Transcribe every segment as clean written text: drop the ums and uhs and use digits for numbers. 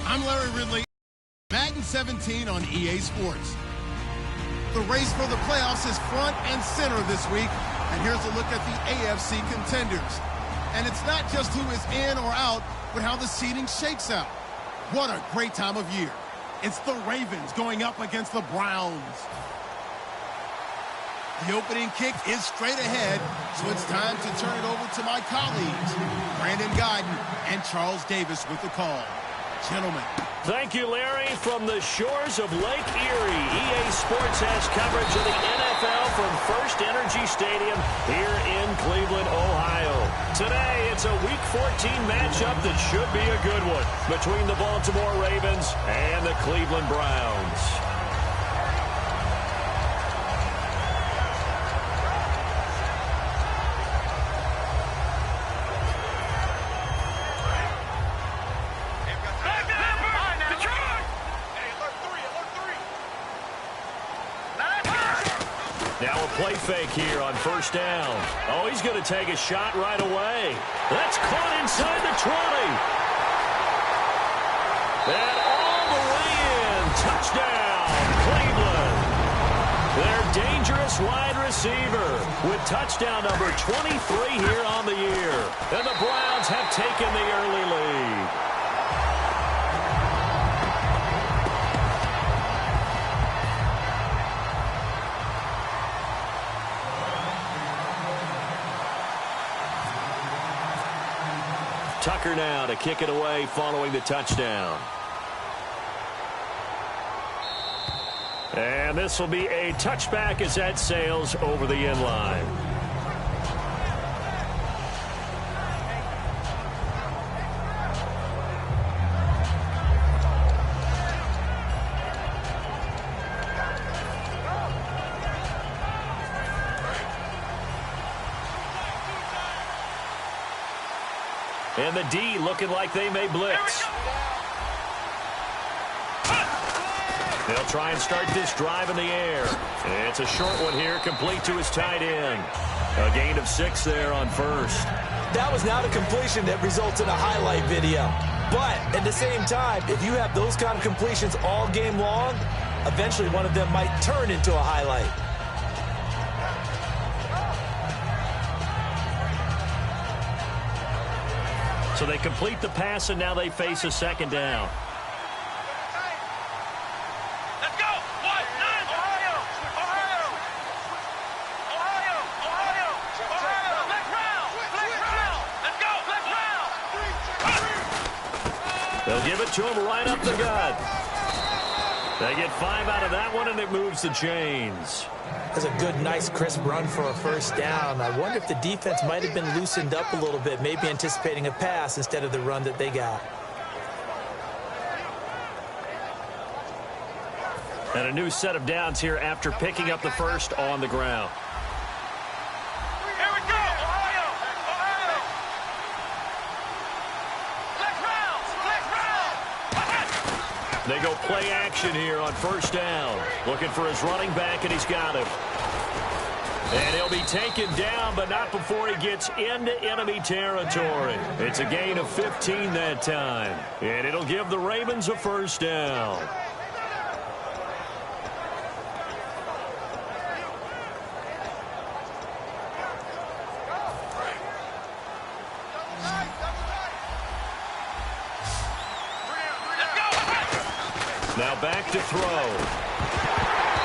I'm Larry Ridley. Madden 17 on EA Sports. The race for the playoffs is front and center this week, and here's a look at the AFC contenders. And it's not just who is in or out, but how the seeding shakes out. What a great time of year. It's the Ravens going up against the Browns. The opening kick is straight ahead, so it's time to turn it over to my colleagues, Brandon Godden and Charles Davis with the call. Gentlemen. Thank you, Larry. From the shores of Lake Erie, EA Sports has coverage of the NFL from First Energy Stadium here in Cleveland, Ohio. Today, it's a Week 14 matchup that should be a good one between the Baltimore Ravens and the Cleveland Browns. Now a play fake here on first down. Oh, he's going to take a shot right away. That's caught inside the 20. And all the way in. Touchdown, Cleveland. Their dangerous wide receiver with touchdown number 23 here on the year. And the Browns have taken the early lead. Tucker now to kick it away following the touchdown. And this will be a touchback as that sails over the end line. And the D looking like they may blitz. They'll try and start this drive in the air. It's a short one here, complete to his tight end. A gain of 6 there on first. That was not a completion that results in a highlight video. But at the same time, if you have those kind of completions all game long, eventually one of them might turn into a highlight. So they complete the pass, and now they face a second down. Let's go! What? Nine! Ohio! Ohio! Ohio! Ohio! Ohio! Flex round! Flex round! Let's go! Flex round! They'll give it to him right up the gut. They get 5 out of that one, and it moves the chains. That's a good, nice, crisp run for a first down. I wonder if the defense might have been loosened up a little bit, maybe anticipating a pass instead of the run that they got. And a new set of downs here after picking up the first on the ground. Here we go! Ohio! Ohio! Flex round! Flex round! They go play action here on first down. Looking for his running back, and he's got him. And he'll be taken down, but not before he gets into enemy territory. It's a gain of 15 that time. And it'll give the Ravens a first down. Now back to throw.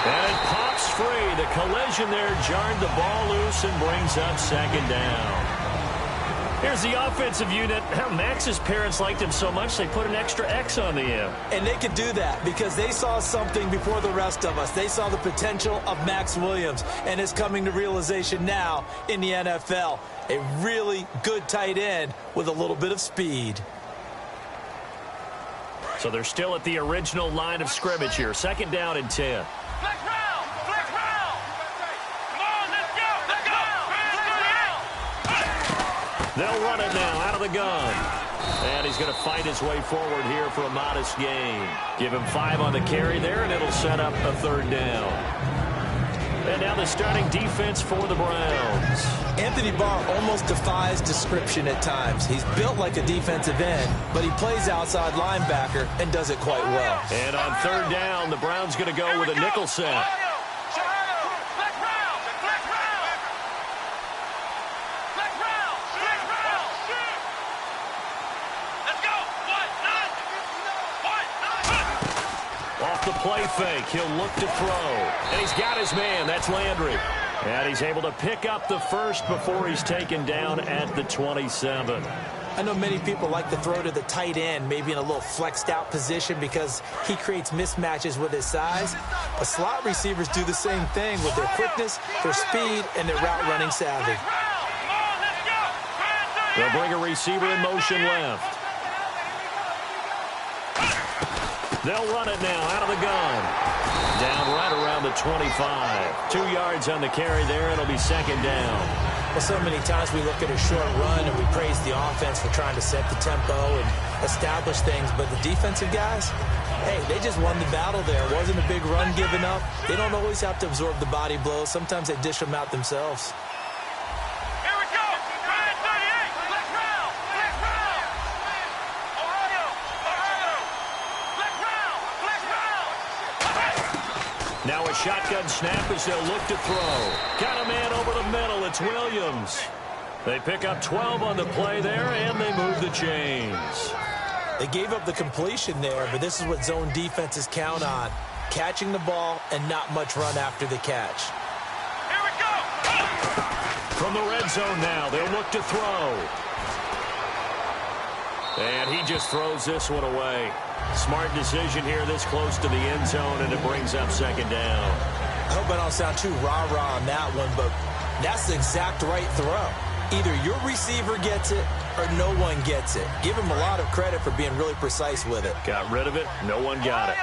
And it pops free. The collision there jarred the ball loose and brings up second down. Here's the offensive unit. Max's parents liked him so much they put an extra X on the end. And they could do that because they saw something before the rest of us. They saw the potential of Max Williams, and it's coming to realization now in the NFL. A really good tight end with a little bit of speed. So they're still at the original line of scrimmage here. Second down and 10. Flex round! Flex round! Come on, let's go! Let's go! They'll run it now out of the gun. And he's going to fight his way forward here for a modest gain. Give him 5 on the carry there, and it'll set up a third down. And now the starting defense for the Browns. Anthony Barr almost defies description at times. He's built like a defensive end, but he plays outside linebacker and does it quite well. And on third down, the Browns going to go with a nickel set. Off the play fake, he'll look to throw. And he's got his man, that's Landry. And he's able to pick up the first before he's taken down at the 27. I know many people like to throw to the tight end, maybe in a little flexed out position because he creates mismatches with his size. But slot receivers do the same thing with their quickness, their speed, and their route running savvy. They'll bring a receiver in motion left. They'll run it now out of the gun. Down right around the 25. 2 yards on the carry there. It'll be second down. Well, so many times we look at a short run and we praise the offense for trying to set the tempo and establish things. But the defensive guys, hey, they just won the battle there. It wasn't a big run given up. They don't always have to absorb the body blows. Sometimes they dish them out themselves. Now a shotgun snap as they'll look to throw. Got a man over the middle. It's Williams. They pick up 12 on the play there, and they move the chains. They gave up the completion there, but this is what zone defenses count on. Catching the ball and not much run after the catch. Here we go! From the red zone now, they'll look to throw. And he just throws this one away. Smart decision here this close to the end zone, and it brings up second down. I hope I don't sound too rah-rah on that one, but that's the exact right throw. Either your receiver gets it or no one gets it. Give him a lot of credit for being really precise with it. Got rid of it. No one got it.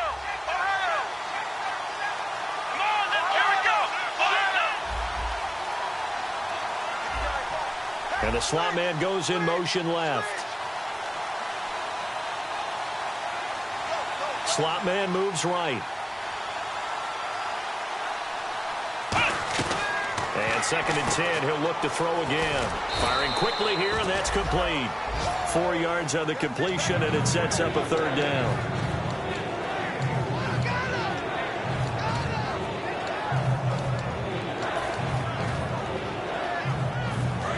And the slot man goes in motion left. Slot man moves right. And second and 10, he'll look to throw again. Firing quickly here, and that's complete. 4 yards on the completion, and it sets up a third down.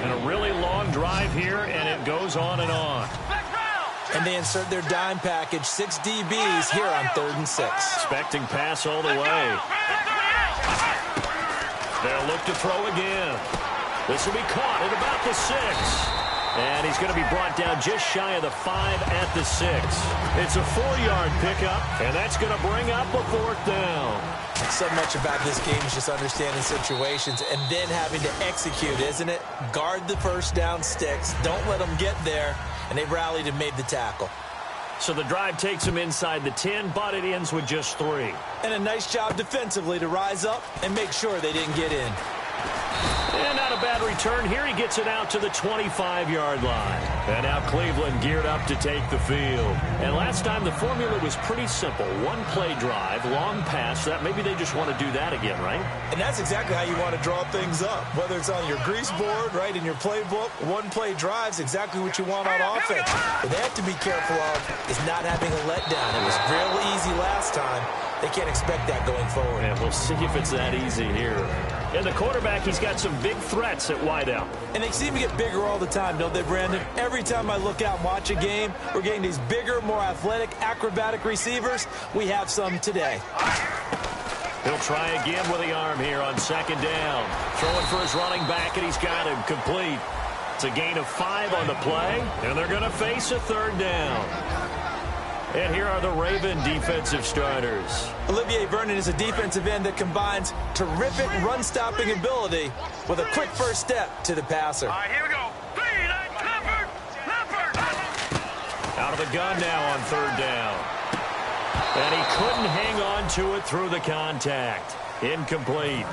And a really long drive here, and it goes on and on. And they insert their dime package, 6 DBs here on 3rd and 6. Expecting pass all the way. They'll look to throw again. This will be caught at about the 6. And he's going to be brought down just shy of the 5 at the 6. It's a 4-yard pickup, and that's going to bring up a 4th down. So much about this game is just understanding situations and then having to execute, isn't it? Guard the first down sticks. Don't let them get there. And they rallied and made the tackle. So the drive takes them inside the 10, but it ends with just 3. And a nice job defensively to rise up and make sure they didn't get in. And not a bad return here. He gets it out to the 25-yard line. And now Cleveland geared up to take the field. And last time the formula was pretty simple. One play drive, long pass. That maybe they just want to do that again, right? And that's exactly how you want to draw things up. Whether it's on your grease board, right, in your playbook, one play drive's exactly what you want on offense. What they have to be careful of is not having a letdown. It was real easy last time. They can't expect that going forward. And we'll see if it's that easy here. And the quarterback, he's got some big threats at wideout. And they seem to get bigger all the time, don't they, Brandon? Every time I look out and watch a game, we're getting these bigger, more athletic, acrobatic receivers. We have some today. He'll try again with the arm here on second down. Throwing for his running back, and he's got him complete. It's a gain of 5 on the play, and they're going to face a 3rd down. And here are the Raven defensive starters. Olivier Vernon is a defensive end that combines terrific run-stopping ability with a quick first step to the passer. All right, here we go. Out of the gun now on 3rd down. And he couldn't hang on to it through the contact. Incomplete.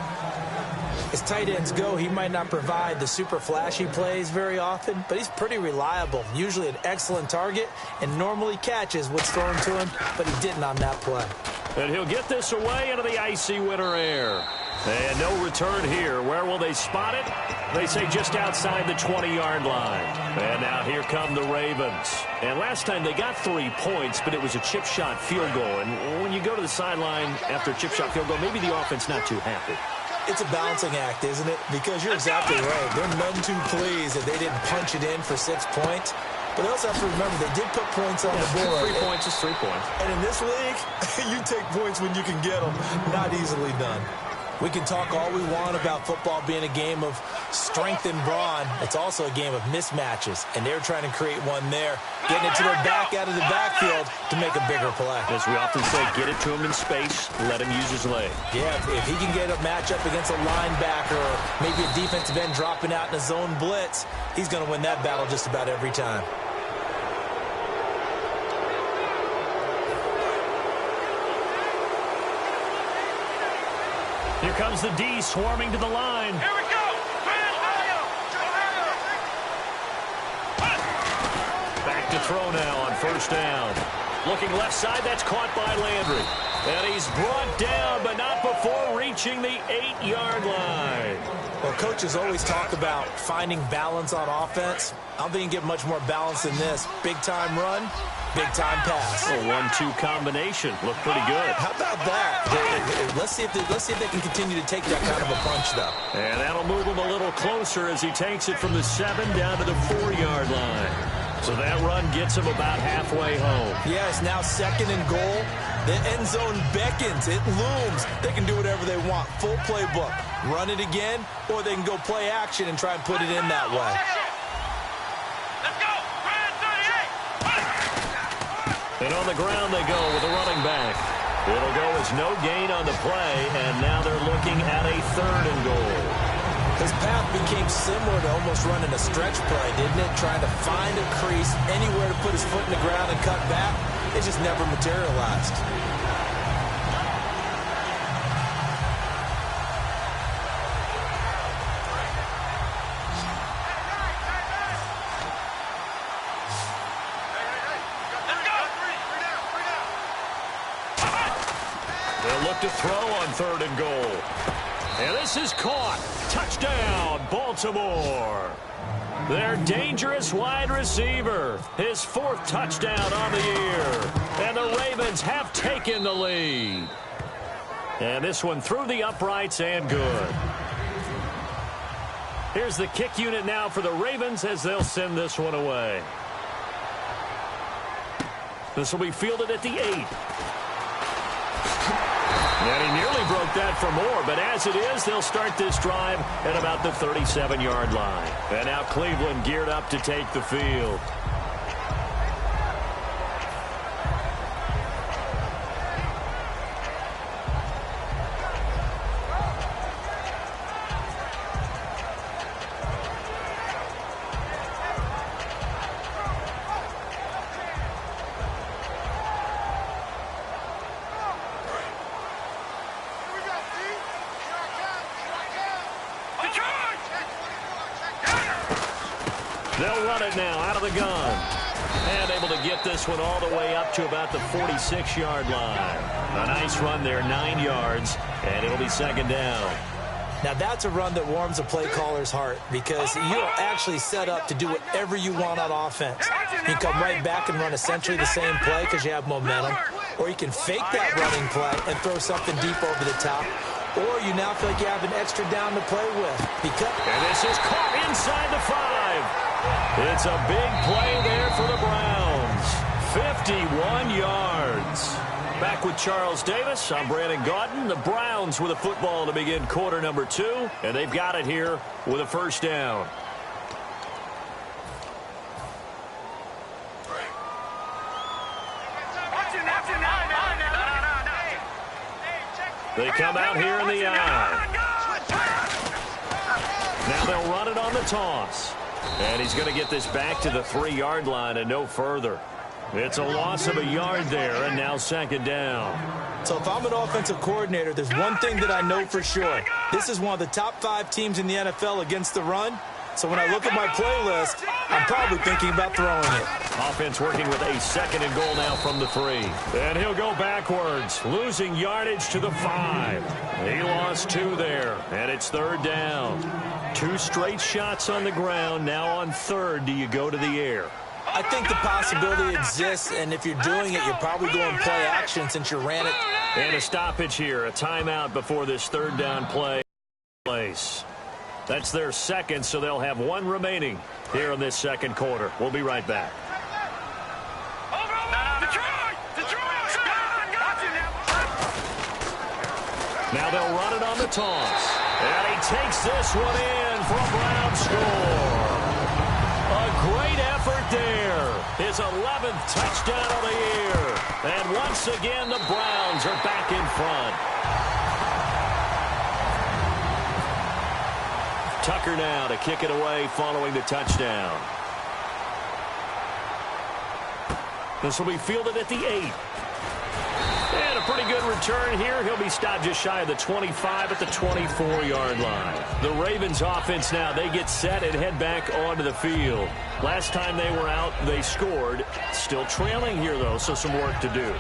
As tight ends go, he might not provide the super flashy plays very often, but he's pretty reliable, usually an excellent target, and normally catches what's thrown to him, but he didn't on that play. And he'll get this away into the icy winter air. And no return here. Where will they spot it? They say just outside the 20-yard line. And now here come the Ravens. And last time they got 3 points, but it was a chip shot field goal. And when you go to the sideline after a chip shot field goal, maybe the offense not too happy. It's a balancing act, isn't it? Because you're exactly right. They're none too pleased that they didn't punch it in for 6 points. But they also have to remember they did put points on the board. 3 points is 3 points. And in this league, you take points when you can get them. Not easily done. We can talk all we want about football being a game of strength and brawn. It's also a game of mismatches, and they're trying to create one there, getting it to their back out of the backfield to make a bigger play. As we often say, get it to him in space, let him use his leg. Yeah, if he can get a matchup against a linebacker or maybe a defensive end dropping out in a zone blitz, he's going to win that battle just about every time. Here comes the D swarming to the line. Here we go. Ohio. Back to throw now on first down. Looking left side, that's caught by Landry. And he's brought down, but not before reaching the 8-yard line. Well, coaches always talk about finding balance on offense. I don't think you can get much more balance than this. Big-time run, big-time pass. A 1-2 combination. Looked pretty good. How about that? Let's see if they can continue to take that kind of a punch, though. And that'll move him a little closer as he takes it from the 7 down to the 4-yard line. So that run gets him about halfway home. Yeah, it's now 2nd and goal. The end zone beckons. It looms. They can do whatever they want. Full playbook. Run it again, or they can go play action and try and put it in that way. Let's go. And on the ground they go with a running back. It'll go as no gain on the play, and now they're looking at a 3rd and goal. His path became similar to almost running a stretch play, didn't it? Trying to find a crease, anywhere to put his foot in the ground and cut back. It just never materialized. They'll look to throw on 3rd and goal. And this is caught. Touchdown, Baltimore. Their dangerous wide receiver. His 4th touchdown on the year. And the Ravens have taken the lead. And this one through the uprights and good. Here's the kick unit now for the Ravens as they'll send this one away. This will be fielded at the 8. And he nearly broke that for more, but as it is, they'll start this drive at about the 37-yard line. And now Cleveland geared up to take the field. They'll run it now out of the gun. And able to get this one all the way up to about the 46-yard line. A nice run there, 9 yards, and it'll be 2nd down. Now that's a run that warms a play caller's heart because you're actually set up to do whatever you want on offense. You can come right back and run essentially the same play because you have momentum, or you can fake that running play and throw something deep over the top, or you now feel like you have an extra down to play with. And this is caught inside the 5. It's a big play there for the Browns. 51 yards. Back with Charles Davis, I'm Brandon Gaudin. The Browns with a football to begin quarter number 2, and they've got it here with a 1st down. They come out here in the eye. Now they'll run it on the toss. And he's going to get this back to the 3-yard line and no further. It's a loss of a yard there, and now 2nd down. So if I'm an offensive coordinator, there's one thing that I know for sure. This is one of the top 5 teams in the NFL against the run. So when I look at my playlist, I'm probably thinking about throwing it. Offense working with a 2nd and goal now from the 3. And he'll go backwards, losing yardage to the 5. He lost 2 there, and it's 3rd down. 2 straight shots on the ground. Now on 3rd, do you go to the air? I think the possibility exists, and if you're doing it, you're probably going play action since you ran it. And a stoppage here, a timeout before this 3rd down play. That's their 2nd, so they'll have 1 remaining here in this 2nd quarter. We'll be right back. Now they'll run it on the toss. And he takes this one in for a Brown score. A great effort there. His 11th touchdown of the year. And once again, the Browns are back in front. Tucker now to kick it away following the touchdown. This will be fielded at the 8. And a pretty good return here. He'll be stopped just shy of the 25 at the 24-yard line. The Ravens offense now, they get set and head back onto the field. Last time they were out, they scored. Still trailing here, though, so some work to do.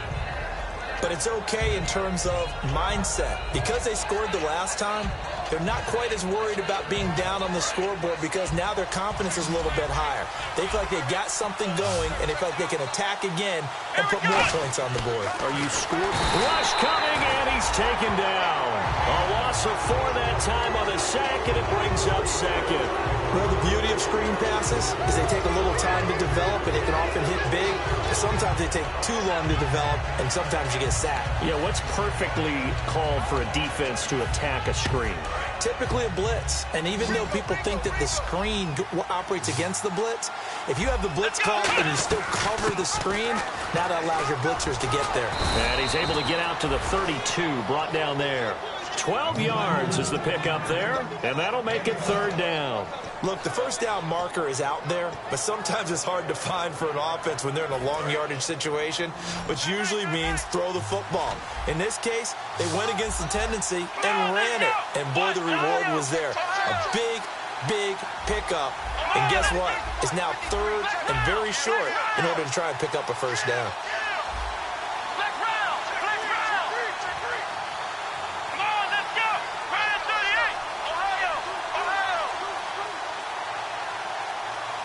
But it's okay in terms of mindset. Because they scored the last time, they're not quite as worried about being down on the scoreboard because now their confidence is a little bit higher. They feel like they've got something going, and they feel like they can attack again and put more points on the board. Are you scored? Rush coming, and he's taken down. A loss of 4 that time on the sack, and it brings up 2nd. Well, the beauty of screen passes is they take a little time to develop, and they can often hit big. But sometimes they take too long to develop, and sometimes you get sacked. Yeah, what's perfectly called for a defense to attack a screen? Typically a blitz. And even though people think that the screen operates against the blitz, if you have the blitz called and you still cover the screen, now that allows your blitzers to get there. And he's able to get out to the 32, brought down there. 12 yards is the pickup there, and that'll make it 3rd down. Look, the 1st down marker is out there, but sometimes it's hard to find for an offense when they're in a long yardage situation, which usually means throw the football. In this case, they went against the tendency and ran it, and boy, the reward was there. A big, big pickup, and guess what? It's now 3rd and very short in order to try and pick up a 1st down.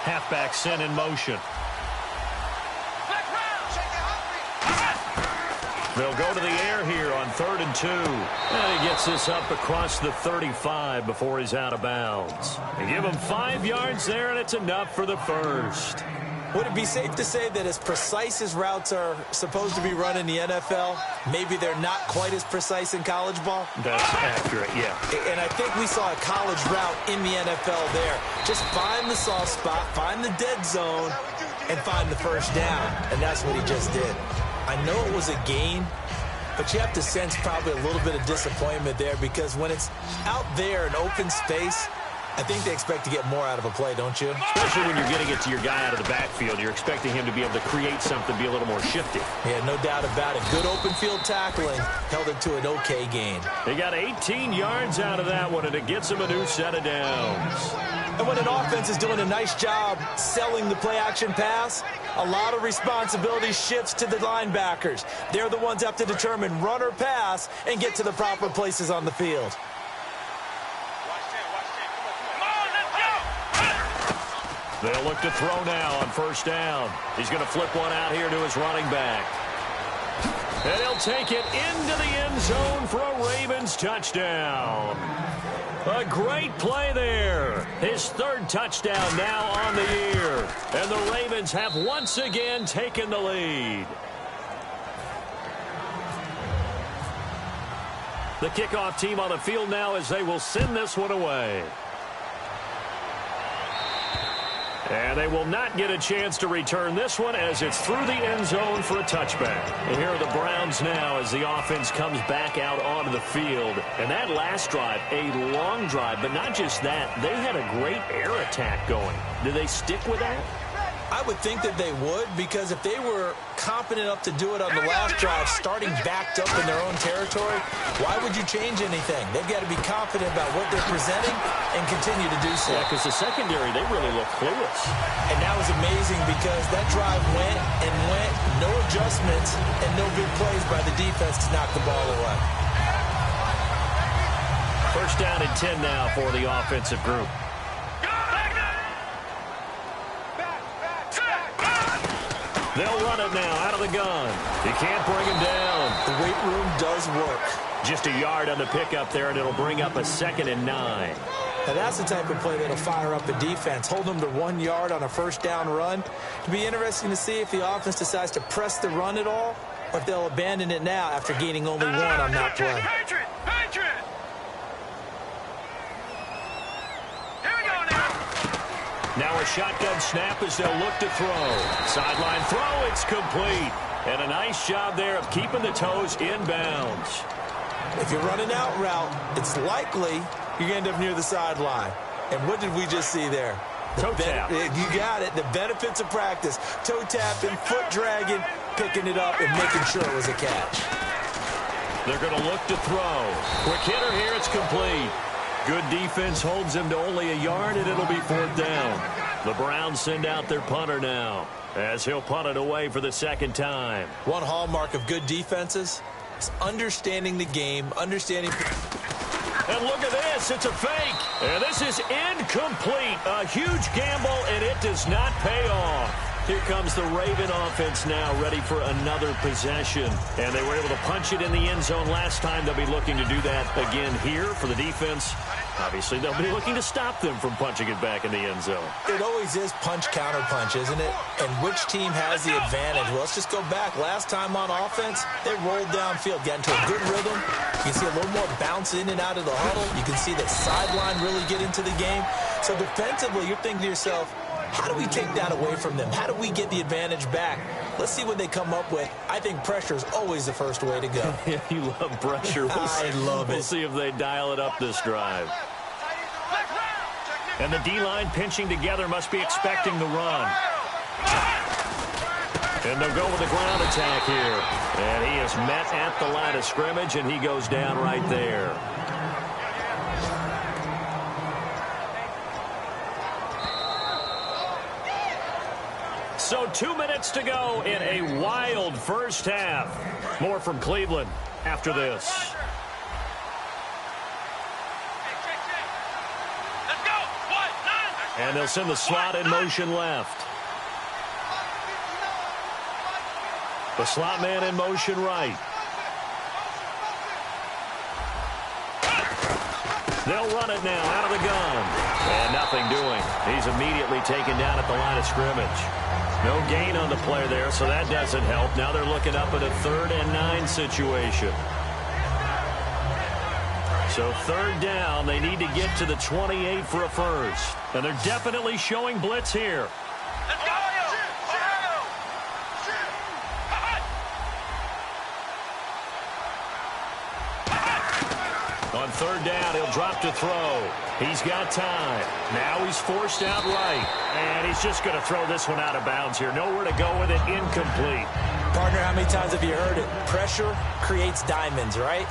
Halfback sent in motion. They'll go to the air here on 3rd and 2. And he gets this up across the 35 before he's out of bounds. They give him 5 yards there, and it's enough for the 1st. Would it be safe to say that as precise as routes are supposed to be run in the NFL, maybe they're not quite as precise in college ball? That's accurate, yeah. And I think we saw a college route in the NFL there. Just find the soft spot, find the dead zone, and find the 1st down. And that's what he just did. I know it was a gain, but you have to sense probably a little bit of disappointment there because when it's out there in open space, I think they expect to get more out of a play, don't you? Especially when you're getting it to your guy out of the backfield. You're expecting him to be able to create something, be a little more shifty. Yeah, no doubt about it. Good open field tackling held it to an okay gain. They got 18 yards out of that one, and it gets him a new set of downs. And when an offense is doing a nice job selling the play-action pass, a lot of responsibility shifts to the linebackers. They're the ones that have to determine run or pass and get to the proper places on the field. They'll look to throw now on 1st down. He's going to flip one out here to his running back. And he'll take it into the end zone for a Ravens touchdown. A great play there. His 3rd touchdown now on the year. And the Ravens have once again taken the lead. The kickoff team on the field now as they will send this one away. And they will not get a chance to return this one as it's through the end zone for a touchback. And here are the Browns now as the offense comes back out onto the field. And that last drive, a long drive, but not just that. They had a great air attack going. Do they stick with that? I would think that they would, because if they were confident enough to do it on the last drive, starting backed up in their own territory, why would you change anything? They've got to be confident about what they're presenting and continue to do so. Yeah, because the secondary, they really look clueless. And that was amazing because that drive went and went, no adjustments, and no big plays by the defense to knock the ball away. First down and 10 now for the offensive group. They'll run it now out of the gun. You can't bring him down. The weight room does work. Just a yard on the pickup there, and it'll bring up a 2nd and 9. Now that's the type of play that'll fire up a defense. Hold them to 1 yard on a first down run. It'll be interesting to see if the offense decides to press the run at all, or if they'll abandon it now after gaining only 1 on that play. Patriot! Here we go now. Now a shotgun snap as they'll look to throw. Sideline throw, it's complete. And a nice job there of keeping the toes inbounds. If you're running out route, it's likely you're going to end up near the sideline. And what did we just see there? Toe tap. You got it. The benefits of practice. Toe tapping, foot dragging, picking it up, and making sure it was a catch. They're going to look to throw. Quick hitter here, it's complete. Good defense holds him to only a yard, and it'll be 4th down. The Browns send out their punter now, as he'll punt it away for the 2nd time. One hallmark of good defenses is understanding the game, understanding... And look at this, it's a fake. And this is incomplete. A huge gamble, and it does not pay off. Here comes the Raven offense now, ready for another possession. And they were able to punch it in the end zone last time. They'll be looking to do that again here for the defense. Obviously, they'll be looking to stop them from punching it back in the end zone. It always is punch-counter-punch, isn't it? And which team has the advantage? Well, let's just go back. Last time on offense, they rolled downfield, got into a good rhythm. You can see a little more bounce in and out of the huddle. You can see the sideline really get into the game. So defensively, you're thinking to yourself, how do we take that away from them? How do we get the advantage back? Let's see what they come up with. I think pressure is always the first way to go. Yeah, you love pressure. I love it. We'll see if they dial it up this drive. And the D-line pinching together must be expecting the run. And they'll go with the ground attack here. And he is met at the line of scrimmage, and he goes down right there. So 2 minutes to go in a wild first half. More from Cleveland after this. Let's go. 1, 9. And they'll send the slot in motion left. The slot man in motion right. They'll run it now out of the gun. And nothing doing. He's immediately taken down at the line of scrimmage. No gain on the play there, so that doesn't help. Now they're looking up at a 3rd and 9 situation. So 3rd down, they need to get to the 28 for a first. And they're definitely showing blitz here. Let's go. On 3rd down, he'll drop to throw. He's got time. Now he's forced out right. And he's just going to throw this one out of bounds here. Nowhere to go with it. Incomplete. Partner, how many times have you heard it? Pressure creates diamonds, right?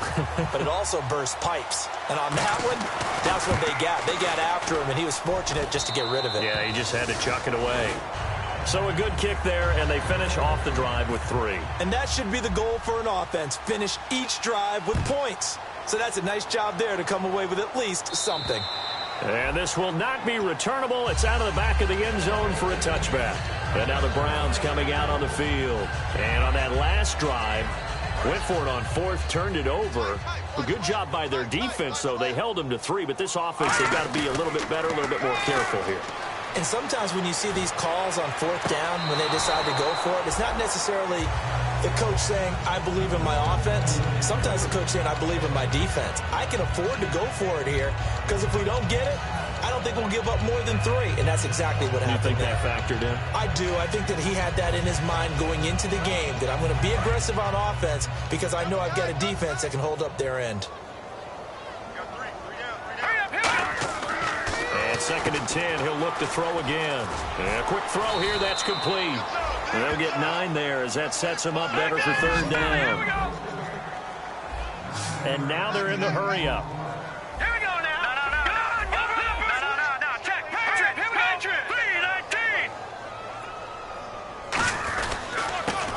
But it also bursts pipes. And on that one, that's what they got. They got after him, and he was fortunate just to get rid of it. Yeah, he just had to chuck it away. So a good kick there, and they finish off the drive with 3. And that should be the goal for an offense. Finish each drive with points. So that's a nice job there to come away with at least something. And this will not be returnable. It's out of the back of the end zone for a touchback. And now the Browns coming out on the field. And on that last drive, went for it on 4th, turned it over. A good job by their defense, though. They held them to 3, but this offense, they've got to be a little bit better, a little bit more careful here. And sometimes when you see these calls on 4th down, when they decide to go for it, it's not necessarily the coach saying, I believe in my offense. Sometimes the coach saying, I believe in my defense. I can afford to go for it here, because if we don't get it, I don't think we'll give up more than 3. And that's exactly what happened. You think that factored in? I do. I think that he had that in his mind going into the game, that I'm going to be aggressive on offense because I know I've got a defense that can hold up their end. 2nd and 10. He'll look to throw again. And a quick throw here. That's complete. And they'll get 9 there as that sets them up better for 3rd down. And now they're in the hurry-up. Here we go now. No. Check. Patrick. P19.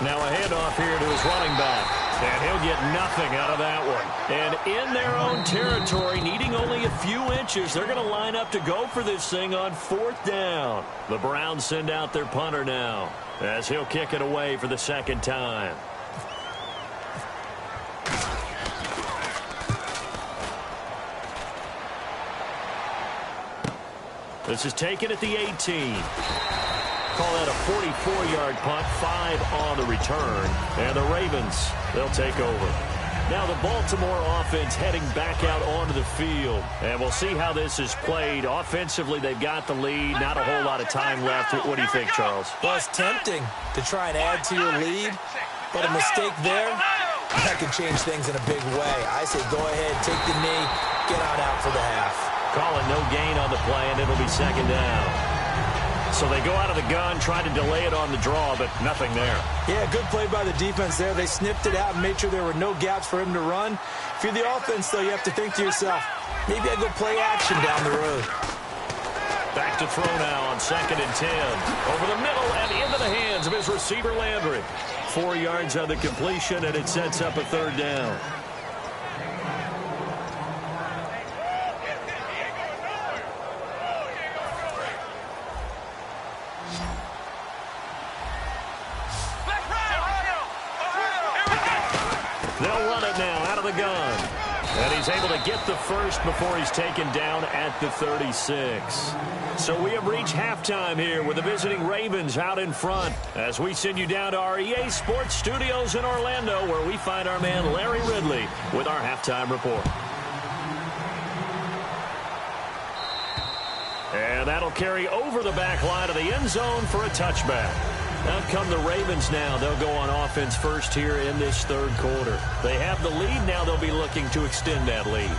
Now a handoff here to his running back. And he'll get nothing out of that one. And in their own territory, needing only a few inches, they're going to line up to go for this thing on 4th down. The Browns send out their punter now as he'll kick it away for the 2nd time. This is taken at the 18. Call that a 44-yard punt, 5 on the return. And the Ravens, they'll take over. Now the Baltimore offense heading back out onto the field. And we'll see how this is played. Offensively, they've got the lead. Not a whole lot of time left. What do you think, Charles? Well, it's tempting to try and add to your lead. But a mistake there, that can change things in a big way. I say go ahead, take the knee, get out for the half. Calling no gain on the play, and it'll be 2nd down. So they go out of the gun, try to delay it on the draw, but nothing there. Yeah, good play by the defense there. They snipped it out and made sure there were no gaps for him to run. If you're the offense, though, you have to think to yourself, maybe I go play action down the road. Back to throw now on 2nd and 10. Over the middle and into the hands of his receiver, Landry. 4 yards on the completion, and it sets up a 3rd down. They'll run it now out of the gun. And he's able to get the first before he's taken down at the 36. So we have reached halftime here with the visiting Ravens out in front as we send you down to our EA Sports Studios in Orlando where we find our man Larry Ridley with our halftime report. And that'll carry over the back line of the end zone for a touchback. Out come the Ravens now. They'll go on offense first here in this 3rd quarter. They have the lead. Now they'll be looking to extend that lead.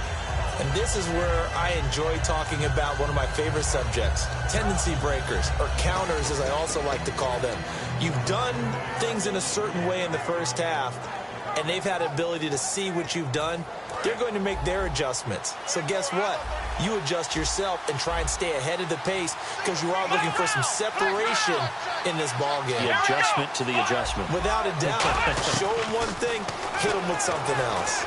And this is where I enjoy talking about one of my favorite subjects, tendency breakers, or counters as I also like to call them. You've done things in a certain way in the first half, and they've had the ability to see what you've done. They're going to make their adjustments. So guess what? You adjust yourself and try and stay ahead of the pace because you are looking for some separation in this ball game. The adjustment to the adjustment. Without a doubt. Show them one thing, hit them with something else.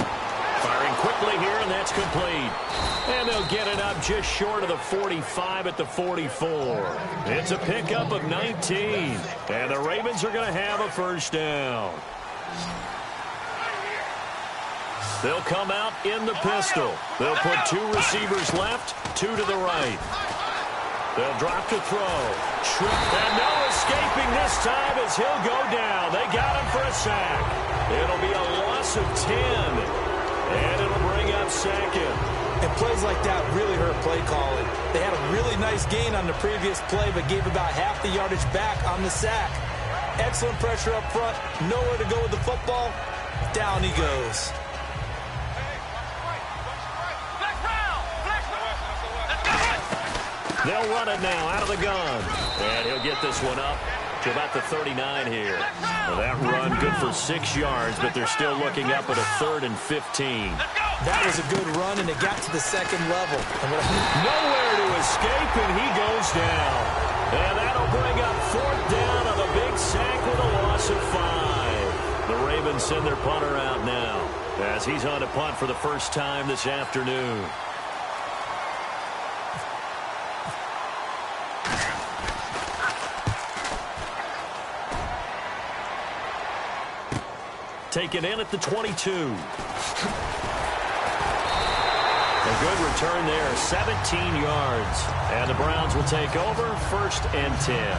Firing quickly here, and that's complete. And they'll get it up just short of the 45 at the 44. It's a pickup of 19. And the Ravens are going to have a 1st down. They'll come out in the pistol. They'll put 2 receivers left, 2 to the right. They'll drop to throw. And no escaping this time as he'll go down. They got him for a sack. It'll be a loss of 10. And it'll bring up 2nd. And plays like that really hurt play calling. They had a really nice gain on the previous play, but gave about half the yardage back on the sack. Excellent pressure up front. Nowhere to go with the football. Down he goes. They'll run it now out of the gun. And he'll get this one up to about the 39 here. Well, that run good for 6 yards, but they're still looking up at a 3rd and 15. That was a good run, and it got to the 2nd level. Nowhere to escape, and he goes down. And that'll bring up 4th down on a big sack with a loss of 5. The Ravens send their punter out now as he's on to punt for the first time this afternoon. Taken in at the 22. A good return there, 17 yards. And the Browns will take over, 1st and 10.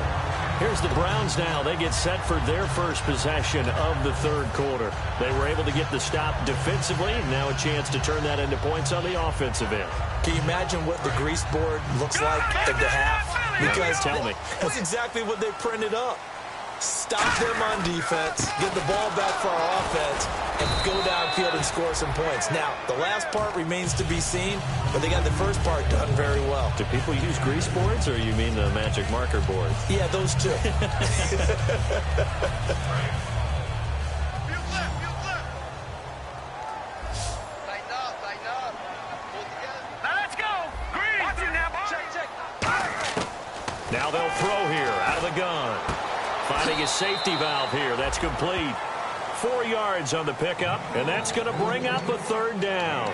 Here's the Browns now. They get set for their first possession of the 3rd quarter. They were able to get the stop defensively. Now a chance to turn that into points on the offensive end. Can you imagine what the grease board looks like at the half? Because tell me. That's exactly what they printed up. Stop them on defense, get the ball back for our offense, and go downfield and score some points. Now, the last part remains to be seen, but they got the first part done very well. Do people use grease boards, or you mean the magic marker boards? Yeah, those two. Now they'll throw here out of the gun. Finding a safety valve here. That's complete. 4 yards on the pickup, and that's going to bring up a third down.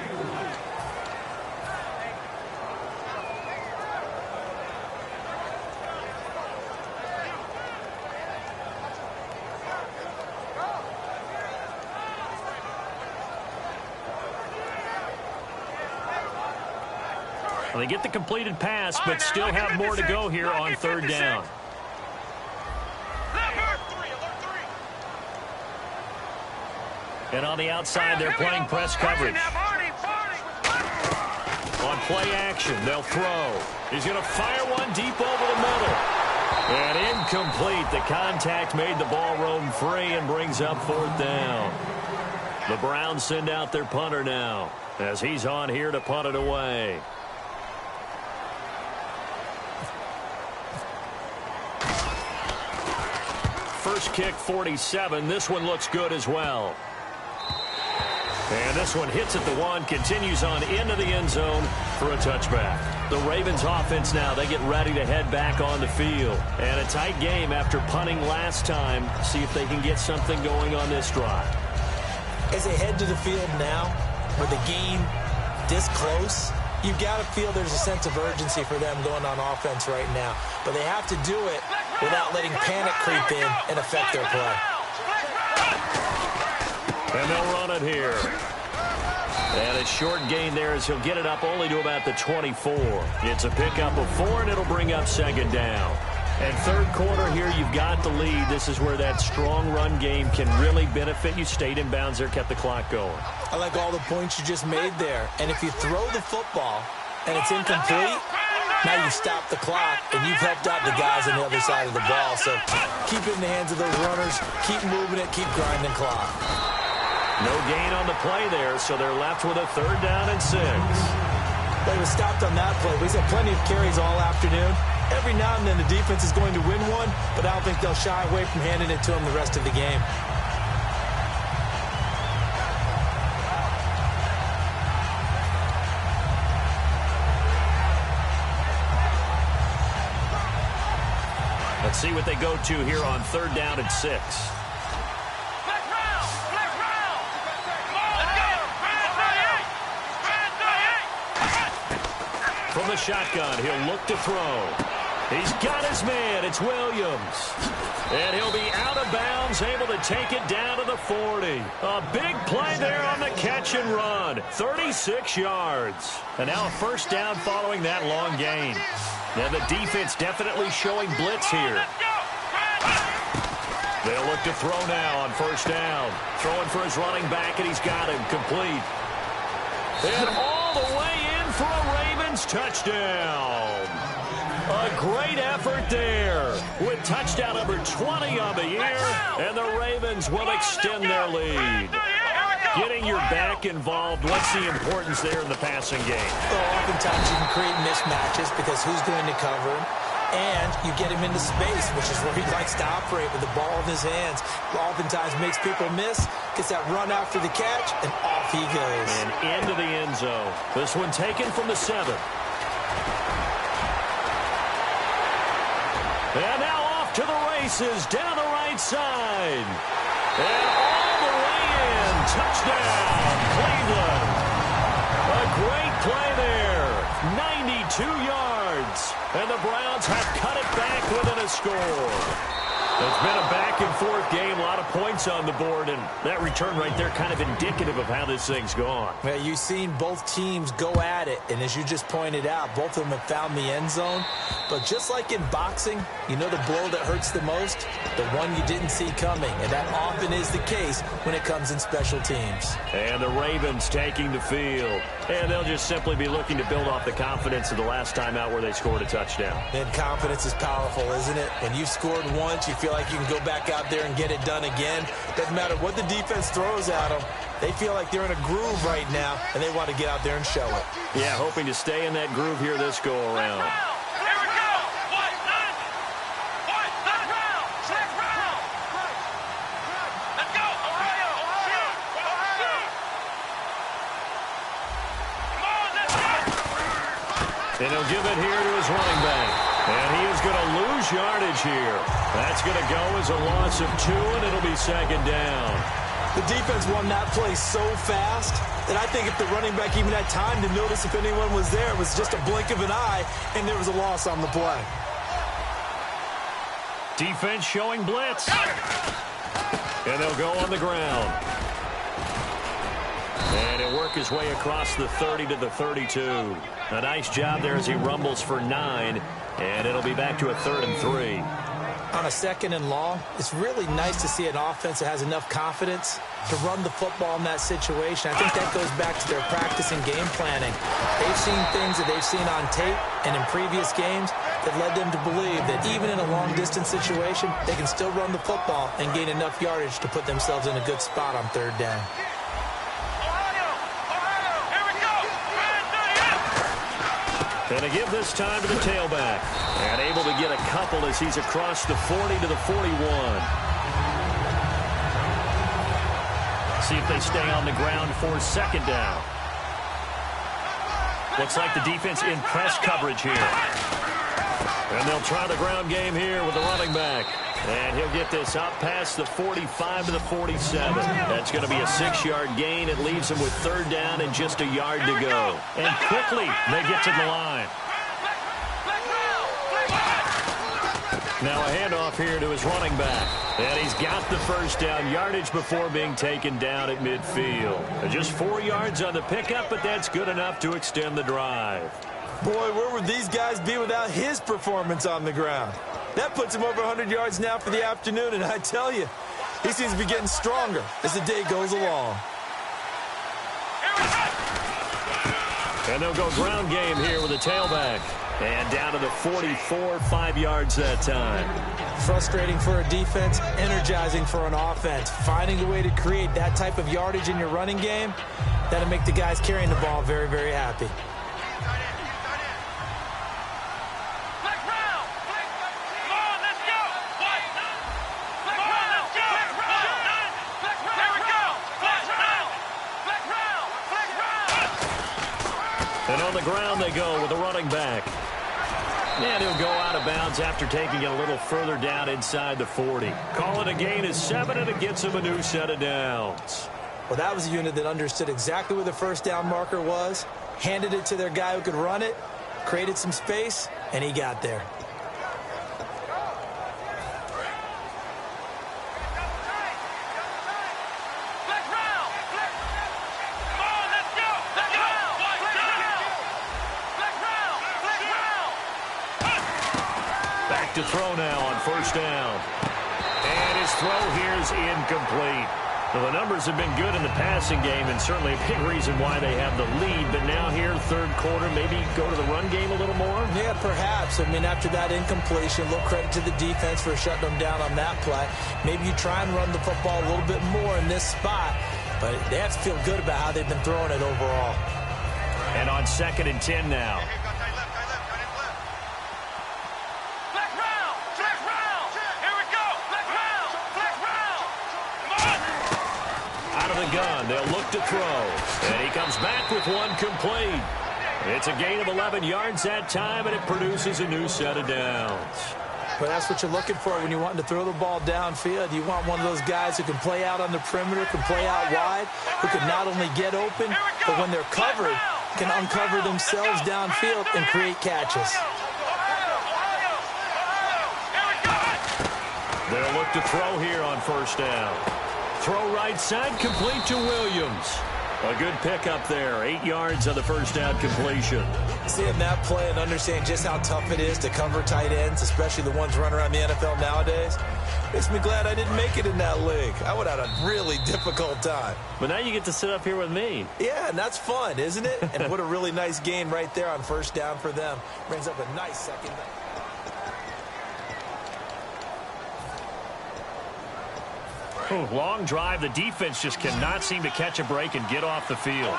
Well, they get the completed pass, but still have more to go here on third down. And on the outside, they're playing press coverage. On play action, they'll throw. He's going to fire one deep over the middle. And incomplete. The contact made the ball roam free and brings up fourth down. The Browns send out their punter now as he's on here to punt it away. First kick, 47. This one looks good as well. And this one hits at the one, continues on into the end zone for a touchback. The Ravens offense now, they get ready to head back on the field. And a tight game after punting last time. See if they can get something going on this drive. As they head to the field now, with the game this close, you've got to feel there's a sense of urgency for them going on offense right now. But they have to do it without letting panic creep in and affect their play. And they'll run it here. And a short gain there as he'll get it up only to about the 24. It's a pickup of 4, and it'll bring up second down. And third quarter here, you've got the lead. This is where that strong run game can really benefit you. Stayed in bounds there, kept the clock going. I like all the points you just made there. And if you throw the football and it's incomplete, now you stop the clock, and you've helped out the guys on the other side of the ball. So keep it in the hands of those runners. Keep moving it. Keep grinding clock. No gain on the play there, so they're left with a third down and 6. Well, he was stopped on that play. He's had plenty of carries all afternoon. Every now and then the defense is going to win one, but I don't think they'll shy away from handing it to him the rest of the game. Let's see what they go to here on third down and 6. From the shotgun, he'll look to throw. He's got his man. It's Williams. And he'll be out of bounds, able to take it down to the 40. A big play there on the catch and run. 36 yards. And now a first down following that long gain. Now the defense definitely showing blitz here. They'll look to throw now on first down. Throwing for his running back, and he's got him complete. And all the way in for a Ravens touchdown. A great effort there with touchdown number 20 on the year, and the Ravens will extend their lead. Getting your back involved, what's the importance there in the passing game? Well, oftentimes you can create mismatches because who's going to cover him? And you get him into space, which is where he likes to operate with the ball in his hands. Oftentimes makes people miss, gets that run after the catch, and off he goes. And into the end zone. This one taken from the 7. And now off to the races, down the right side. And all the way in. Touchdown, Cleveland. A great play there. 92 yards. And the Browns have cut it back within a score. It's been a back-and-forth game, a lot of points on the board, and that return right there kind of indicative of how this thing's gone. Well, you've seen both teams go at it, and as you just pointed out, both of them have found the end zone. But just like in boxing, you know the blow that hurts the most? The one you didn't see coming. And that often is the case when it comes in special teams. And the Ravens taking the field. And they'll just simply be looking to build off the confidence of the last time out where they scored a touchdown. And confidence is powerful, isn't it? When you've scored once, you feel like you can go back out there and get it done again. Doesn't matter what the defense throws at them. They feel like they're in a groove right now, and they want to get out there and show it. Yeah, hoping to stay in that groove here this go-around. Here we go. Six round. Let's go, Ohio. Come on, let's go. And he'll give it here to his running back. And he is going to lose yardage here. That's going to go as a loss of 2, and it'll be second down. The defense won that play so fast that I think if the running back even had time to notice if anyone was there, it was just a blink of an eye, and there was a loss on the play. Defense showing blitz. And they'll go on the ground. And he'll work his way across the 30 to the 32. A nice job there as he rumbles for 9, and it'll be back to a 3rd and 3. On a 2nd and long, it's really nice to see an offense that has enough confidence to run the football in that situation. I think that goes back to their practice and game planning. They've seen things that they've seen on tape and in previous games that led them to believe that even in a long-distance situation, they can still run the football and gain enough yardage to put themselves in a good spot on 3rd down. And to give this time to the tailback. And able to get a couple as he's across the 40 to the 41. See if they stay on the ground for 2nd down. Looks like the defense in press coverage here. And they'll try the ground game here with the running back. And he'll get this up past the 45 to the 47. That's going to be a 6-yard gain. It leaves him with 3rd down and just a yard to go. And quickly, they get to the line. Now a handoff here to his running back. And he's got the 1st down yardage before being taken down at midfield. Just 4 yards on the pickup, but that's good enough to extend the drive. Boy, where would these guys be without his performance on the ground? That puts him over 100 yards now for the afternoon, and I tell you, he seems to be getting stronger as the day goes along. And they'll go ground game here with a tailback. And down to the 44, 5 yards that time. Frustrating for a defense, energizing for an offense. Finding a way to create that type of yardage in your running game, that'll make the guys carrying the ball very, very happy. And on the ground they go with the running back. And he'll go out of bounds after taking it a little further down inside the 40. Call it a gain of 7, and it gets him a new set of downs. Well, that was a unit that understood exactly where the 1st down marker was, handed it to their guy who could run it, created some space, and he got there. To throw now on 1st down. And his throw here is incomplete. Well, the numbers have been good in the passing game, and certainly a big reason why they have the lead. But now here, 3rd quarter, maybe go to the run game a little more? Yeah, perhaps. I mean, after that incompletion, a little credit to the defense for shutting them down on that play. Maybe you try and run the football a little bit more in this spot, but they have to feel good about how they've been throwing it overall. And on 2nd and 10 now. Gun. They'll look to throw. And he comes back with one complete. It's a gain of 11 yards that time, and it produces a new set of downs. But that's what you're looking for when you're wanting to throw the ball downfield. You want one of those guys who can play out on the perimeter, can play out wide, who can not only get open, but when they're covered, can uncover themselves downfield and create catches. They'll look to throw here on 1st down. Throw right side, complete to Williams. A good pickup there. 8 yards on the first down completion. Seeing that play and understand just how tough it is to cover tight ends, especially the ones running around the NFL nowadays, makes me glad I didn't make it in that league. I would have had a really difficult time. But now you get to sit up here with me. Yeah, and that's fun, isn't it? And what a really nice gain right there on first down for them. Brings up a nice second. Ooh, long drive. The defense just cannot seem to catch a break and get off the field.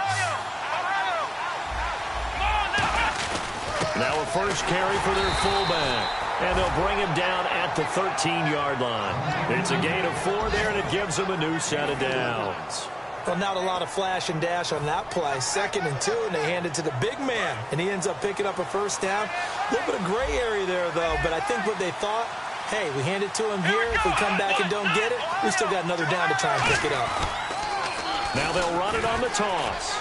Now a first carry for their fullback. And they'll bring him down at the 13-yard line. It's a gain of 4 there, and it gives them a new set of downs. Well, not a lot of flash and dash on that play. 2nd and 2, and they hand it to the big man. And he ends up picking up a first down. A little bit of gray area there, though. But I think what they thought, hey, we hand it to him here. If we come back and don't get it, we still got another down to try and pick it up. Now they'll run it on the toss.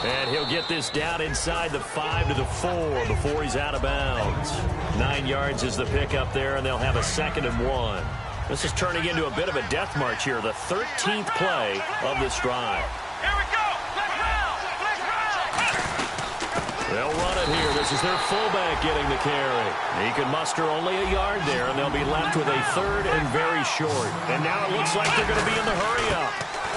And he'll get this down inside the 5 to the 4 before he's out of bounds. 9 yards is the pickup there, and they'll have a 2nd and 1. This is turning into a bit of a death march here, the 13th play of this drive. Here we go. Let's round. They'll run it here. This is their fullback getting the carry. He can muster only a yard there, and they'll be left with a 3rd and very short. And now it looks like they're going to be in the hurry-up.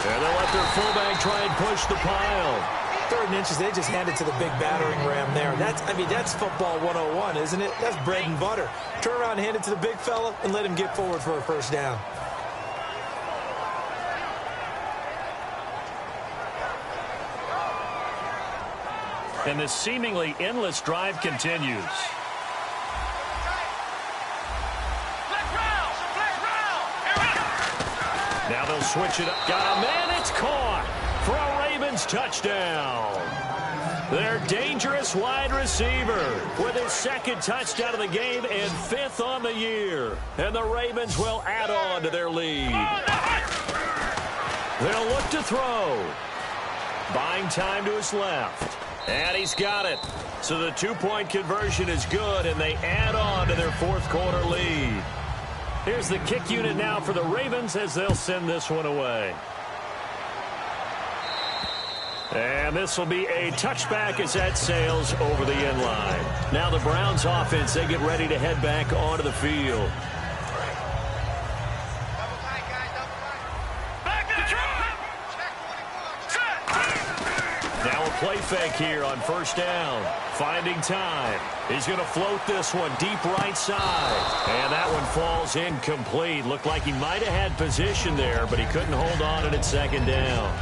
And they'll let their fullback try and push the pile. 3rd and inches, they just hand it to the big battering ram there. That's football 101, isn't it? That's bread and butter. Turn around and hand it to the big fella and let him get forward for a first down. And this seemingly endless drive continues. Now they'll switch it up. Got a man, it's caught for a Ravens touchdown. Their dangerous wide receiver with his 2nd touchdown of the game and 5th on the year. And the Ravens will add on to their lead. They'll look to throw. Buying time to his left. And he's got it. So the 2-point conversion is good, and they add on to their 4th quarter lead. Here's the kick unit now for the Ravens as they'll send this one away. And this will be a touchback as that sails over the end line. Now the Browns offense, they get ready to head back onto the field. Now a play fake here on first down. Finding time. He's going to float this one deep right side. And that one falls incomplete. Looked like he might have had position there, but he couldn't hold on at 2nd down.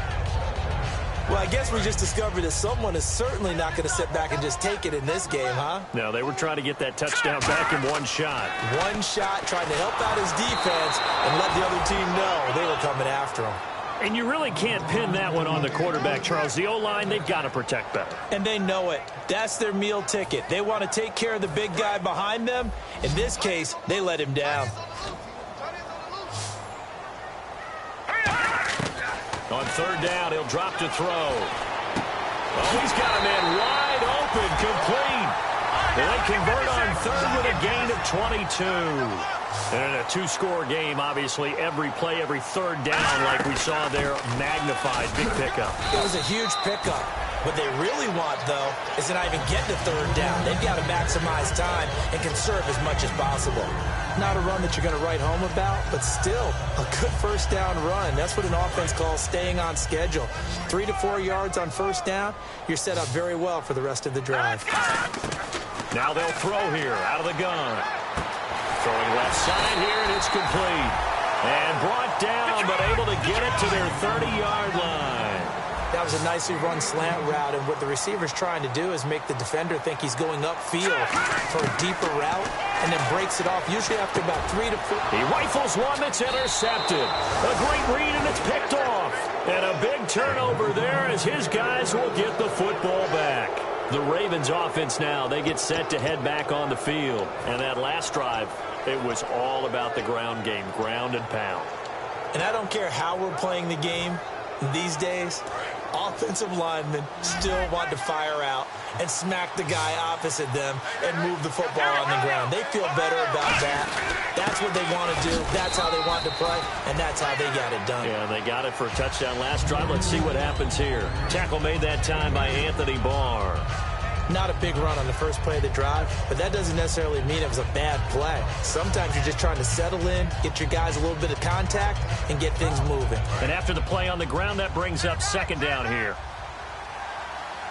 Well, I guess we just discovered that someone is certainly not going to sit back and just take it in this game, huh? No, they were trying to get that touchdown back in one shot. One shot, trying to help out his defense and let the other team know they were coming after him. And you really can't pin that one on the quarterback, Charles. The O-line, they've got to protect better. And they know it. That's their meal ticket. They want to take care of the big guy behind them. In this case, they let him down. On 3rd down, he'll drop to throw. Oh, he's got a man wide open, complete. And they convert on 3rd with a gain of 22. And in a 2-score game, obviously, every play, every 3rd down, like we saw there, magnified. Big pickup. It was a huge pickup. What they really want, though, is to not even get to 3rd down. They've got to maximize time and conserve as much as possible. Not a run that you're going to write home about, but still a good first down run. That's what an offense calls staying on schedule. 3 to 4 yards on first down, you're set up very well for the rest of the drive. Now they'll throw here out of the gun. Throwing left side here, and it's complete. And brought down, but able to get it to their 30-yard line. That was a nicely run slant route, and what the receiver's trying to do is make the defender think he's going upfield for a deeper route, and then breaks it off, usually after about 3 to 4. He rifles one that's intercepted. A great read, and it's picked off. And a big turnover there as his guys will get the football back. The Ravens offense now, they get set to head back on the field. And that last drive, it was all about the ground game, ground and pound. And I don't care how we're playing the game these days, offensive linemen still want to fire out and smack the guy opposite them and move the football on the ground. They feel better about that. That's what they want to do. That's how they want to play, and that's how they got it done. Yeah, they got it for a touchdown last drive. Let's see what happens here. Tackle made that time by Anthony Barr. Not a big run on the first play of the drive, but that doesn't necessarily mean it was a bad play. Sometimes you're just trying to settle in, get your guys a little bit of contact, and get things moving. And after the play on the ground, that brings up second down here.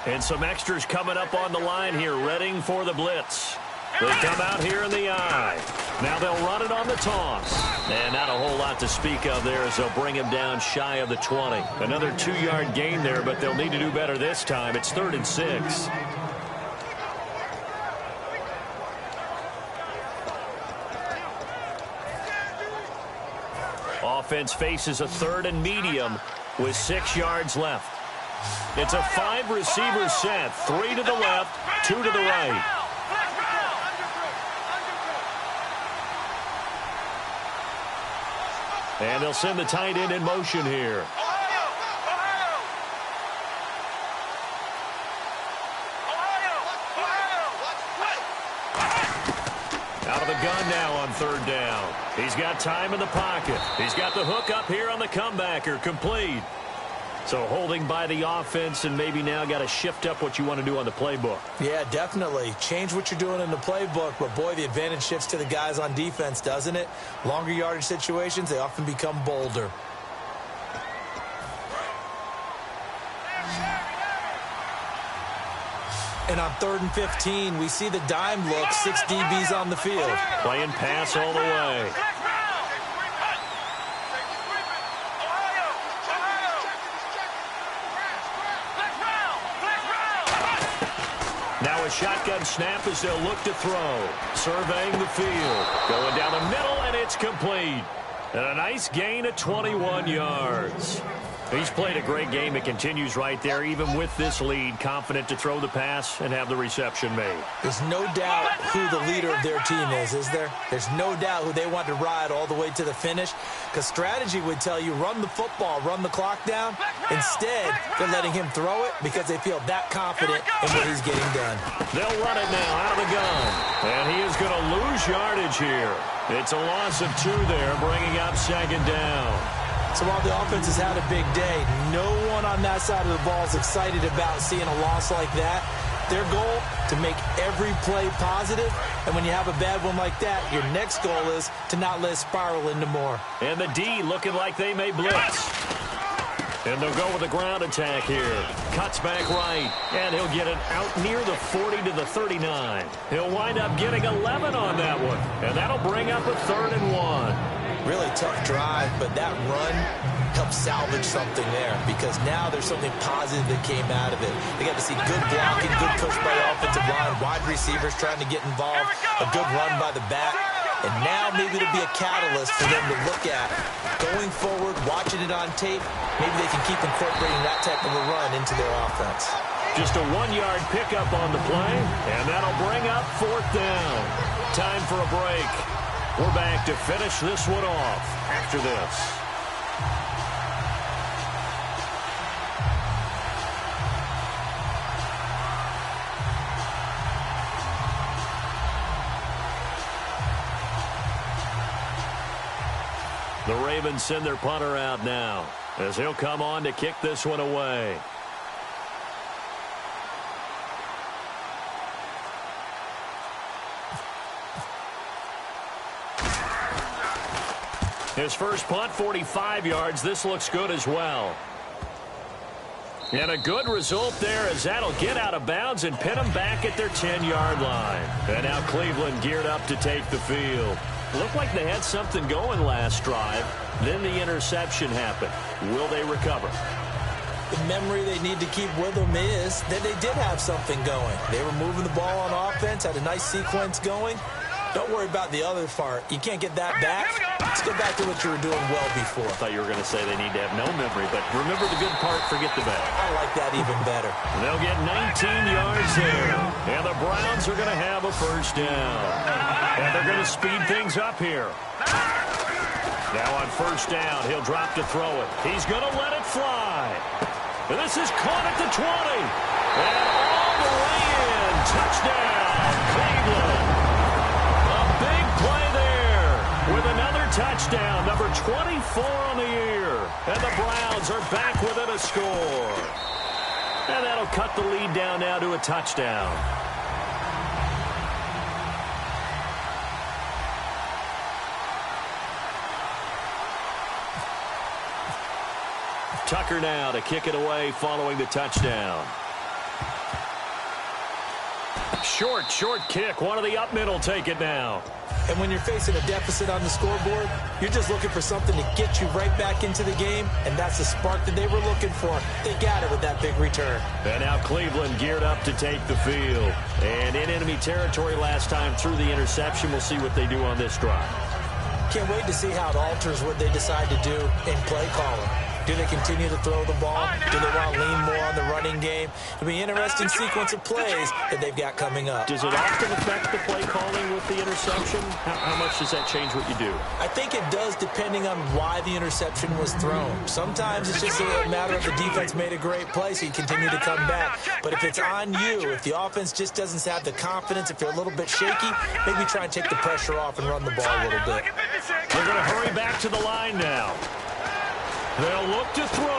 And some extras coming up on the line here, readying for the blitz. They come out here in the eye. Now they'll run it on the toss. And not a whole lot to speak of there as they'll bring him down shy of the 20. Another 2-yard gain there, but they'll need to do better this time. It's 3rd and 6. Offense faces a 3rd and medium with 6 yards left. It's a 5-receiver set. 3 to the left, 2 to the right. And they'll send the tight end in motion here. Out of the gun now on 3rd down. He's got time in the pocket. He's got the hook up here on the comebacker. Complete. So holding by the offense, and maybe now got to shift up what you want to do on the playbook. Yeah, definitely. Change what you're doing in the playbook, but boy, the advantage shifts to the guys on defense, doesn't it? Longer yardage situations, they often become bolder. And on 3rd and 15, we see the dime look, 6 DBs on the field. Playing pass all the way. Now a shotgun snap as they'll look to throw. Surveying the field. Going down the middle, and it's complete. And a nice gain of 21 yards. He's played a great game. It continues right there, even with this lead. Confident to throw the pass and have the reception made. There's no doubt who the leader of their team is there? There's no doubt who they want to ride all the way to the finish. Because strategy would tell you, run the football, run the clock down. Instead, they're letting him throw it because they feel that confident in what he's getting done. They'll run it now out of the gun. And he is going to lose yardage here. It's a loss of 2 there, bringing up 2nd down. So while the offense has had a big day, no one on that side of the ball is excited about seeing a loss like that. Their goal, to make every play positive, and when you have a bad one like that, your next goal is to not let it spiral into more. And the D looking like they may blitz. And they'll go with a ground attack here. Cuts back right, and he'll get it out near the 40 to the 39. He'll wind up getting 11 on that one, and that'll bring up a 3rd and 1. Really tough drive, but that run helped salvage something there because now there's something positive that came out of it. They got to see good blocking, good push by the offensive line, wide receivers trying to get involved, a good run by the back, and now maybe it'll be a catalyst for them to look at. Going forward, watching it on tape, maybe they can keep incorporating that type of a run into their offense. Just a 1-yard pickup on the play, and that'll bring up 4th down. Time for a break. We're back to finish this one off after this. The Ravens send their punter out now as he'll come on to kick this one away. His first punt, 45 yards. This looks good as well. And a good result there as that'll get out of bounds and pin them back at their 10-yard line. And now Cleveland geared up to take the field. Looked like they had something going last drive. Then the interception happened. Will they recover? The memory they need to keep with them is that they did have something going. They were moving the ball on offense, had a nice sequence going. Don't worry about the other part. You can't get that back. Let's go back to what you were doing well before. I thought you were going to say they need to have no memory, but remember the good part, forget the bad. I like that even better. They'll get 19 yards there, and the Browns are going to have a 1st down. And they're going to speed things up here. Now on 1st down, he'll drop to throw it. He's going to let it fly. And this is caught at the 20. And all the way in. Touchdown, Cleveland. A big play there with another touchdown. Number 24 on the year. And the Browns are back within a score. And that'll cut the lead down now to a touchdown. Tucker now to kick it away following the touchdown. Short kick. One of the up middle take it now. And when you're facing a deficit on the scoreboard, you're just looking for something to get you right back into the game, and that's the spark that they were looking for. They got it with that big return. And now Cleveland geared up to take the field. And in enemy territory last time through the interception. We'll see what they do on this drive. Can't wait to see how it alters what they decide to do in play calling. Do they continue to throw the ball? Do they want to lean more on the running game? It'll be an interesting sequence of plays that they've got coming up. Does it often affect the play calling with the interception? How much does that change what you do? I think it does depending on why the interception was thrown. Sometimes it's just a matter of the defense made a great play, so you continue to come back. But if it's on you, if the offense just doesn't have the confidence, if you're a little bit shaky, maybe try and take the pressure off and run the ball a little bit. They're going to hurry back to the line now. They'll look to throw.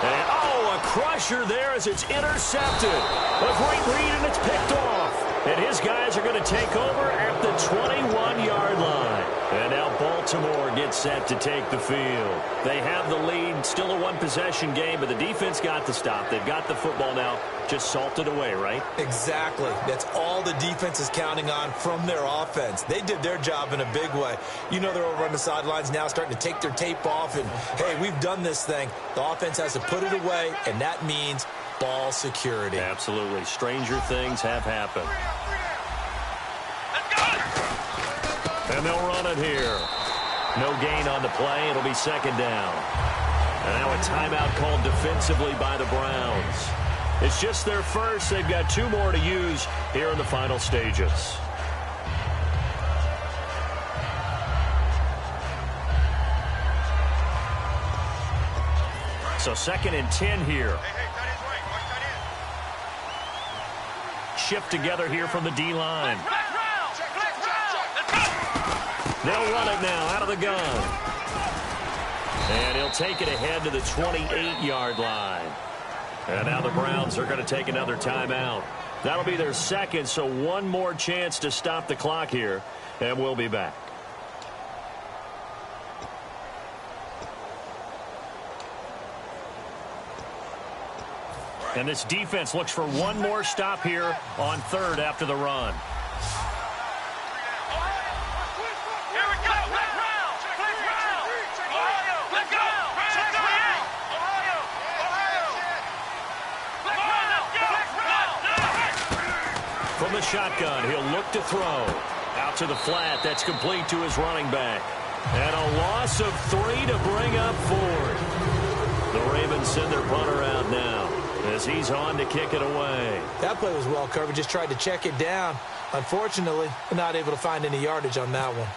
And, a crusher there as it's intercepted. A great read, and it's picked off. And his guys are going to take over at the 21-yard line. And now Baltimore gets set to take the field. They have the lead. Still a one-possession game, but the defense got the stop. They've got the football now. Just salted away, right? Exactly. That's all the defense is counting on from their offense. They did their job in a big way. You know they're over on the sidelines now starting to take their tape off and, hey, we've done this thing. The offense has to put it away, and that means ball security. Absolutely. Stranger things have happened. And they'll run it here. No gain on the play. It'll be second down. And now a timeout called defensively by the Browns. It's just their first. They've got 2 more to use here in the final stages. So 2nd and 10 here. Shift together here from the D-line. They'll run it now out of the gun. And he'll take it ahead to the 28-yard line. And now the Browns are going to take another timeout. That'll be their second, so one more chance to stop the clock here. And we'll be back. And this defense looks for one more stop here on 3rd after the run. From the shotgun, he'll look to throw. Out to the flat. That's complete to his running back. And a loss of 3 to bring up 4. The Ravens send their punter out now as he's on to kick it away. That play was well covered. Just tried to check it down. Unfortunately, not able to find any yardage on that one.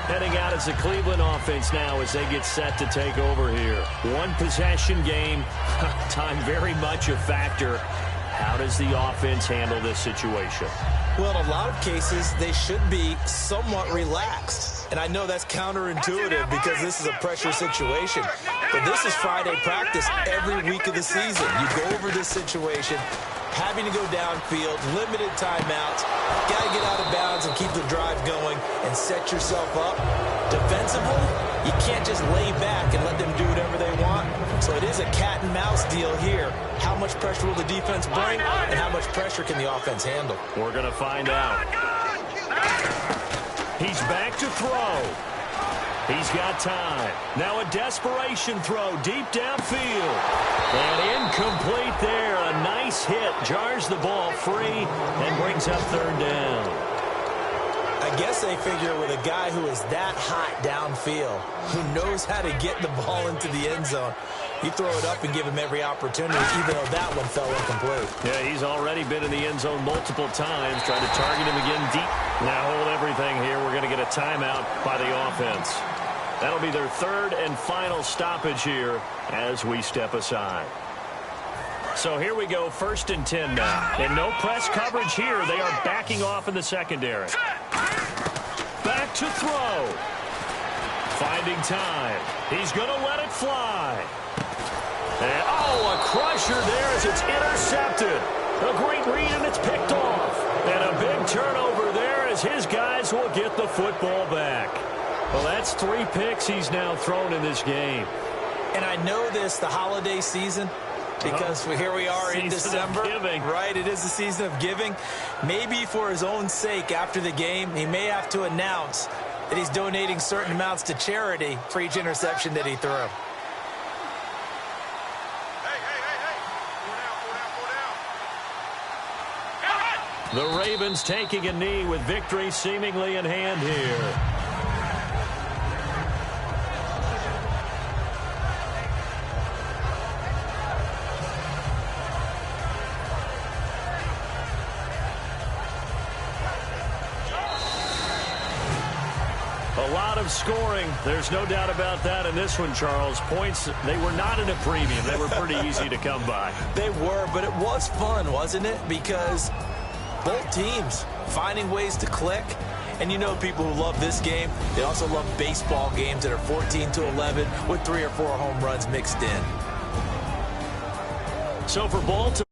Heading out as the Cleveland offense now as they get set to take over here. One possession game. Time very much a factor. How does the offense handle this situation? Well, in a lot of cases, they should be somewhat relaxed. And I know that's counterintuitive because this is a pressure situation. But this is Friday practice every week of the season. You go over this situation, having to go downfield, limited timeouts, got to get out of bounds and keep the drive going and set yourself up. Defensively, you can't just lay back and let them do whatever they want. So it is a cat and mouse deal here. How much pressure will the defense bring and how much pressure can the offense handle? We're going to find out. He's back to throw. He's got time. Now a desperation throw deep downfield. And incomplete there. A nice hit. Jars the ball free and brings up 3rd down. I guess they figure with a guy who is that hot downfield, who knows how to get the ball into the end zone, you throw it up and give him every opportunity, even though that one fell incomplete. Yeah, he's already been in the end zone multiple times, trying to target him again deep. Now hold everything here. We're going to get a timeout by the offense. That'll be their third and final stoppage here as we step aside. So here we go, 1st and 10 now. And no press coverage here. They are backing off in the secondary. Back to throw. Finding time. He's going to let it fly. And, oh, a crusher there as it's intercepted. A great read, and it's picked off. And a big turnover there as his guys will get the football back. Well, that's 3 picks he's now thrown in this game. And I know this, the holiday season, because here we are in December. Right, it is the season of giving. Maybe for his own sake after the game, he may have to announce that he's donating certain amounts to charity for each interception that he threw. The Ravens taking a knee with victory seemingly in hand here. A lot of scoring. There's no doubt about that in this one, Charles. Points, they were not in a premium. They were pretty easy to come by. They were, but it was fun, wasn't it? Because both teams finding ways to click. And you know people who love this game, they also love baseball games that are 14-11 with 3 or 4 home runs mixed in. So for Baltimore.